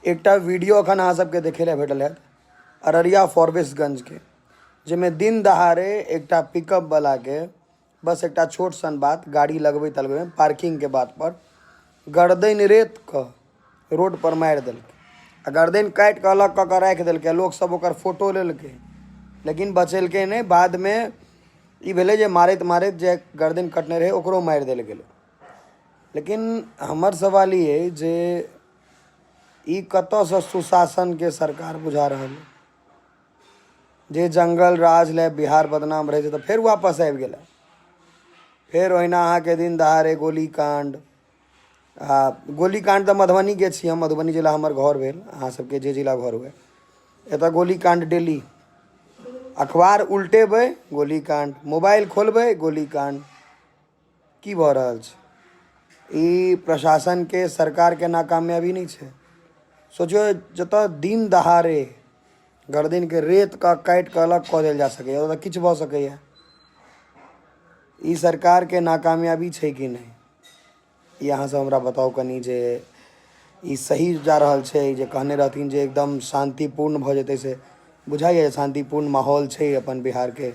एकटा वीडियो अखन अहाँ सबके देखे ला भेटल है अररिया फॉरबिसगंज के, जिसमें दिन दहाड़े एकटा पिकअप वाला के बस एकटा छोट सन बात गाड़ी लगबे तलबे में पार्किंग के बात पर गर्दन रेत क रोड पर मारि देलकै आ गर्दन काटि कऽ अलग कऽ राखि देलकै। लोग सब ओकर फोटो लेलकै लेकिन बचेलकै नहीं। बाद में ई भेलै जे मारैत मारैत जे गर्दन कटने रहे ओकरो मारि देल गेलै। लेकिन हमर सवाल ई है जे ई कतऽसँ सुशासन के सरकार बुझा रहल है। जे जंगल राज ले बिहार बदनाम रहे तो फिर वापस आबि गेला। फिर ओहिना अहाँ के दिन दहाड़े गोलीकांड गोलीकांड तो मधुबनी के छी, हम मधुबनी जिला हमर घर भेल, अहाँ सबके जे जिला घर हुए एतऽ गोलीकांड डेली। अखबार उल्टेबै गोलीकांड, मोबाइल खोलबै गोलीकांड। की भऽ रहल छै? ई प्रशासन के सरकार के नाकामयाबी नहीं छै। सोचियो जतऽ दिन दहाड़े गर्दन के रेत का काटि कऽ अलग कऽ देल जा सकैए ओतऽ किछु भऽ सकैए। ई सरकार के नाकामयाबी छै कि नहीं, ई अहाँ सब हमरा बताउ कनी। जे ई सही जा रहल छै जे कहने रहथिन जे एकदम शांतिपूर्ण भऽ जेतै, से बुझाइए शांतिपूर्ण माहौल छै अपन बिहार के?